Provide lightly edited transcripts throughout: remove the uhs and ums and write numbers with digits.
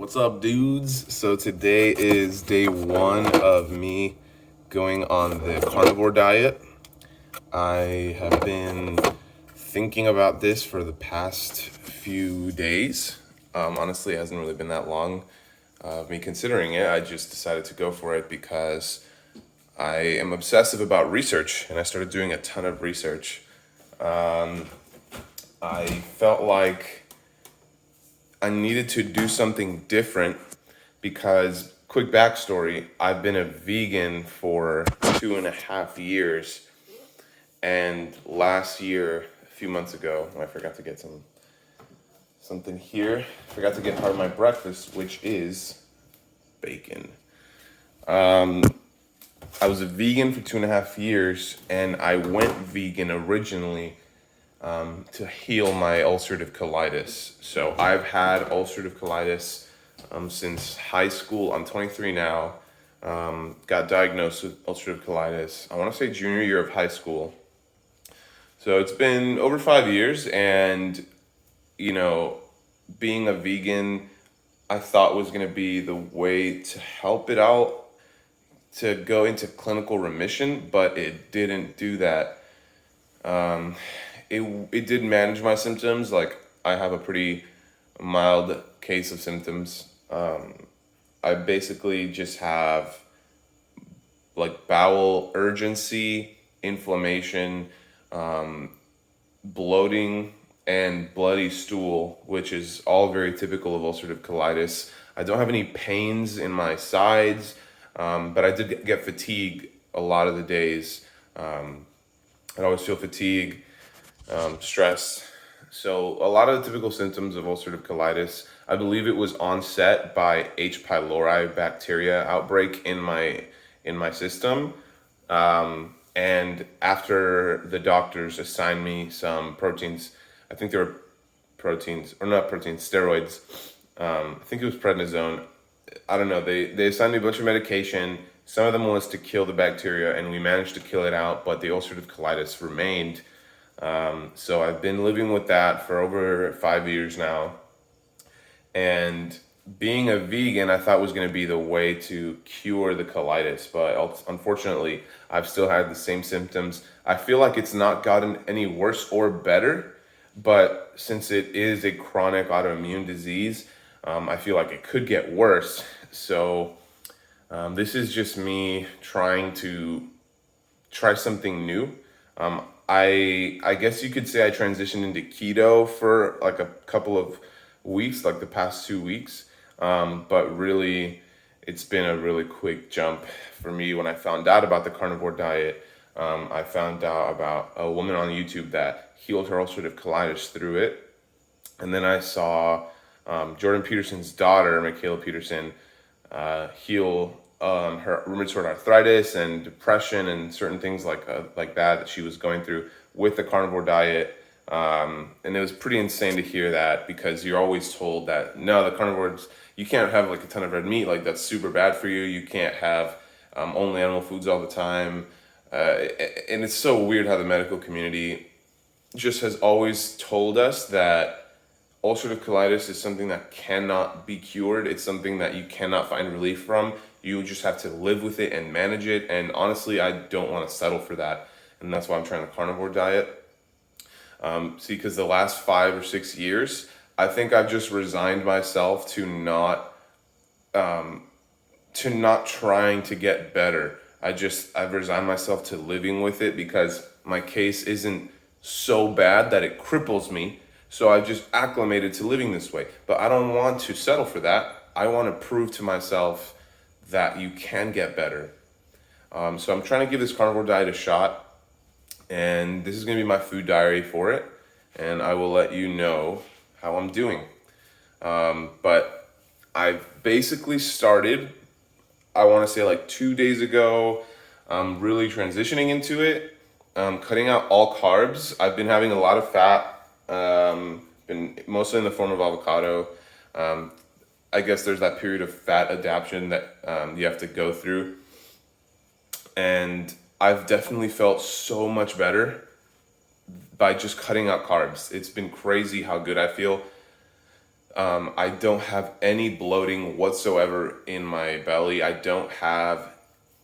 What's up, dudes? So today is day one of me going on the carnivore diet. I have been thinking about this for the past few days. Honestly, it hasn't really been that long of me considering it. I just decided to go for it because I am obsessive about research, and I started doing a ton of research. I felt like I needed to do something different because, quick backstory, I've been a vegan for 2.5 years. And last year, a few months ago, I forgot to get something here. I forgot to get part of my breakfast, which is bacon. I was a vegan for 2.5 years, and I went vegan originally to heal my ulcerative colitis. So I've had ulcerative colitis since high school. I'm 23 now. Got diagnosed with ulcerative colitis, I want to say junior year of high school. So it's been over 5 years, and you know, being a vegan, I thought was going to be the way to help it out to go into clinical remission, but it didn't do that. It did manage my symptoms. Like, I have a pretty mild case of symptoms. I basically just have like bowel urgency, inflammation, bloating, and bloody stool, which is all very typical of ulcerative colitis. I don't have any pains in my sides, but I did get fatigue a lot of the days. I always feel fatigue, stress. So a lot of the typical symptoms of ulcerative colitis, I believe it was onset by H. pylori bacteria outbreak in my system. And after the doctors assigned me some proteins, I think they were proteins, or not proteins, steroids. I think it was prednisone. I don't know. They assigned me a bunch of medication. Some of them was to kill the bacteria, and we managed to kill it out, but the ulcerative colitis remained. So I've been living with that for over 5 years now. And being a vegan, I thought was going to be the way to cure the colitis, but unfortunately, I've still had the same symptoms. I feel like it's not gotten any worse or better, but since it is a chronic autoimmune disease, I feel like it could get worse. So this is just me trying to try something new. I guess you could say I transitioned into keto for like a couple of weeks, like the past 2 weeks. But really, it's been a really quick jump for me. When I found out about the carnivore diet, I found out about a woman on YouTube that healed her ulcerative colitis through it. And then I saw Jordan Peterson's daughter, Michaela Peterson, heal her rheumatoid arthritis and depression and certain things like that she was going through with the carnivore diet. And it was pretty insane to hear that, because you're always told that no, the carnivores, you can't have like a ton of red meat, like that's super bad for you. You can't have only animal foods all the time. And it's so weird how the medical community just has always told us that ulcerative colitis is something that cannot be cured. It's something that you cannot find relief from. You just have to live with it and manage it. And honestly, I don't want to settle for that. And that's why I'm trying the carnivore diet. Because the last 5 or 6 years, I think I've just resigned myself to not trying to get better. I've resigned myself to living with it, because my case isn't so bad that it cripples me. So I've just acclimated to living this way. But I don't want to settle for that. I want to prove to myself that you can get better. So I'm trying to give this carnivore diet a shot. And this is going to be my food diary for it. And I will let you know how I'm doing. But I've basically started, I want to say like 2 days ago, really transitioning into it. Cutting out all carbs. I've been having a lot of fat. Been mostly in the form of avocado. I guess there's that period of fat adaptation that you have to go through. And I've definitely felt so much better by just cutting out carbs. It's been crazy how good I feel. I don't have any bloating whatsoever in my belly. I don't have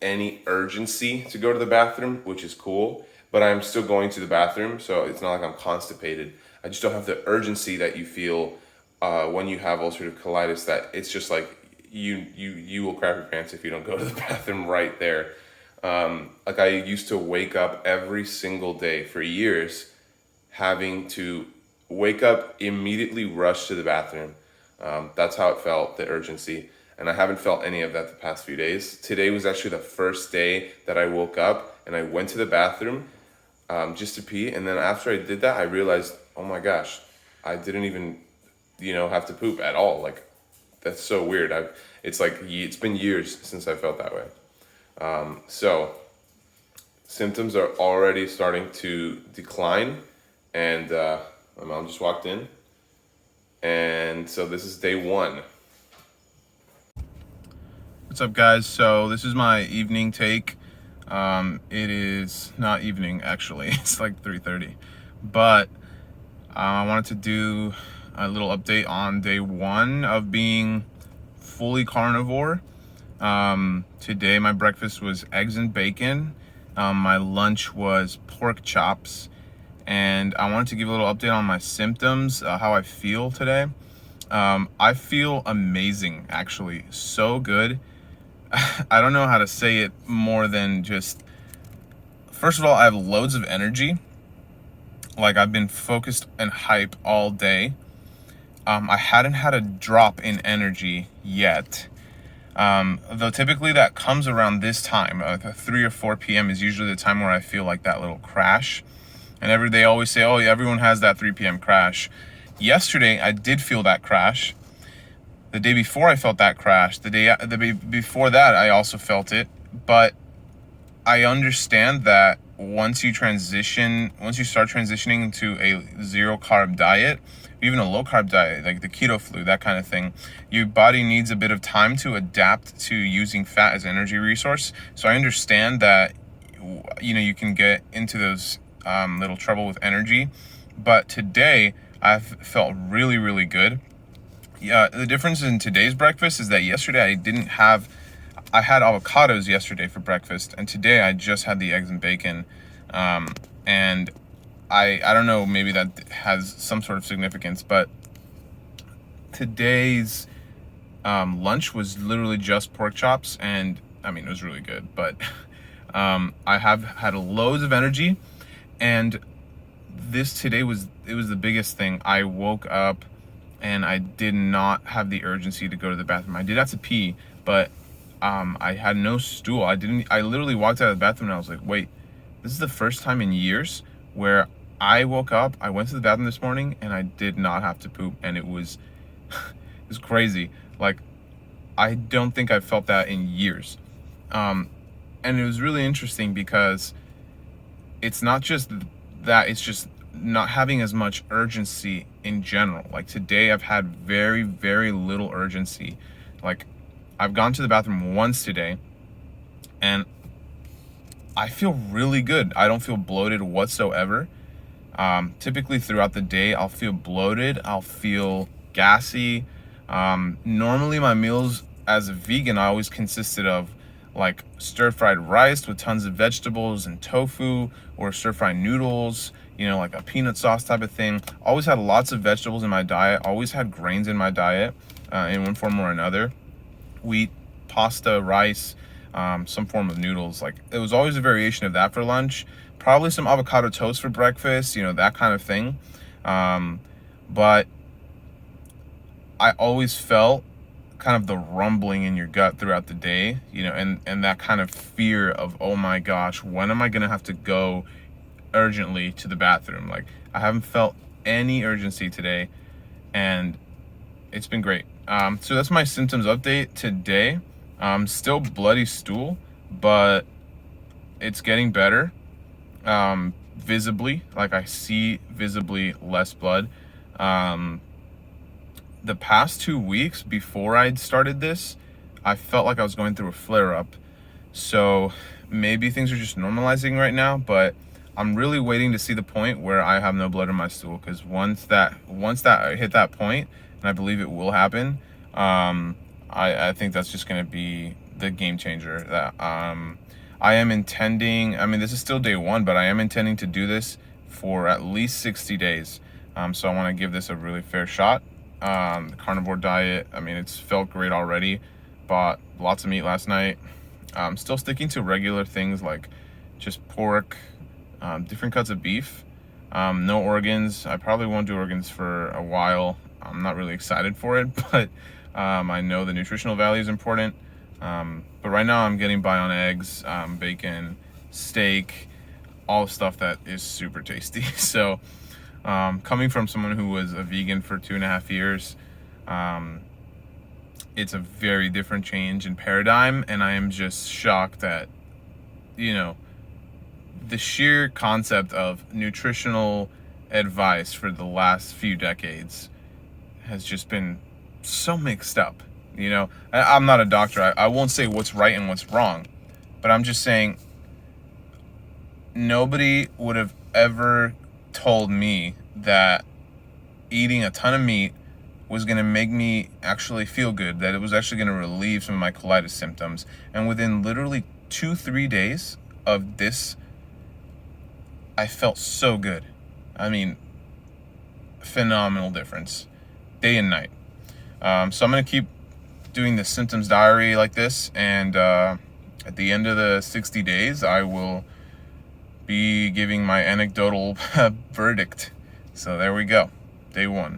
any urgency to go to the bathroom, which is cool, but I'm still going to the bathroom, so it's not like I'm constipated. I just don't have the urgency that you feel when you have ulcerative colitis, that it's just like you will crap your pants if you don't go to the bathroom right there. Like I used to wake up every single day for years having to wake up, immediately rush to the bathroom. That's how it felt, the urgency. And I haven't felt any of that the past few days. Today was actually the first day that I woke up and I went to the bathroom just to pee. And then after I did that, I realized, oh my gosh, I didn't even, have to poop at all. Like, that's so weird. It's like, it's been years since I felt that way. So symptoms are already starting to decline. And my mom just walked in. And so this is day 1. What's up, guys? So this is my evening take. It is not evening, actually. It's like 3:30. But I wanted to do a little update on day 1 of being fully carnivore. Today my breakfast was eggs and bacon. My lunch was pork chops. And I wanted to give a little update on my symptoms, how I feel today. I feel amazing, actually. So good. I don't know how to say it more than just, first of all, I have loads of energy. Like, I've been focused and hype all day. I hadn't had a drop in energy yet. Though typically that comes around this time, 3 or 4 p.m. is usually the time where I feel like that little crash. And they always say, oh, yeah, everyone has that 3 p.m. crash. Yesterday, I did feel that crash. The day before, I felt that crash. The day before that, I also felt it. But I understand that once you start transitioning into a zero carb diet, even a low carb diet, like the keto flu, that kind of thing, your body needs a bit of time to adapt to using fat as an energy resource. So I understand that, you can get into those little trouble with energy. But today, I've felt really, really good. Yeah, the difference in today's breakfast is that yesterday I had avocados yesterday for breakfast, and today I just had the eggs and bacon. And I don't know, maybe that has some sort of significance, but today's lunch was literally just pork chops, and I mean, it was really good, but I have had loads of energy. And today was the biggest thing. I woke up and I did not have the urgency to go to the bathroom. I did have to pee, but I had no stool. I literally walked out of the bathroom and I was like, wait, this is the first time in years where I woke up, I went to the bathroom this morning and I did not have to poop. And it was, it was crazy. Like, I don't think I've felt that in years. And it was really interesting because it's not just that, it's just not having as much urgency in general. Like today, I've had very, very little urgency. Like, I've gone to the bathroom once today and I feel really good. I don't feel bloated whatsoever. Typically throughout the day, I'll feel bloated. I'll feel gassy. Normally my meals as a vegan, I always consisted of like stir-fried rice with tons of vegetables and tofu, or stir-fried noodles, like a peanut sauce type of thing. Always had lots of vegetables in my diet. Always had grains in my diet in one form or another. Wheat, pasta, rice, some form of noodles. Like, it was always a variation of that for lunch. Probably some avocado toast for breakfast, that kind of thing. But I always felt kind of the rumbling in your gut throughout the day, and that kind of fear of, oh my gosh, when am I gonna have to go urgently to the bathroom? Like, I haven't felt any urgency today, and it's been great. So that's my symptoms update today. Still bloody stool, but it's getting better. Visibly, like I see visibly less blood. The past 2 weeks before I'd started this, I felt like I was going through a flare-up. So maybe things are just normalizing right now, but I'm really waiting to see the point where I have no blood in my stool, because once that hit that point, and I believe it will happen. I think that's just going to be the game changer. That I am intending. I mean, this is still day one, but I am intending to do this for at least 60 days. So I want to give this a really fair shot. The carnivore diet. I mean, it's felt great already. Bought lots of meat last night. Still sticking to regular things like just pork, different cuts of beef. No organs. I probably won't do organs for a while. I'm not really excited for it, but I know the nutritional value is important. But right now I'm getting by on eggs, bacon, steak, all the stuff that is super tasty. So coming from someone who was a vegan for 2.5 years, it's a very different change in paradigm, and I am just shocked that, you know, the sheer concept of nutritional advice for the last few decades has just been so mixed up. I'm not a doctor. I won't say what's right and what's wrong, but I'm just saying nobody would have ever told me that eating a ton of meat was going to make me actually feel good, that it was actually going to relieve some of my colitis symptoms. And within literally 2-3 days of this, I felt so good. I mean, phenomenal difference, day and night. So I'm going to keep doing the symptoms diary like this, and at the end of the 60 days, I will be giving my anecdotal verdict. So there we go, day one.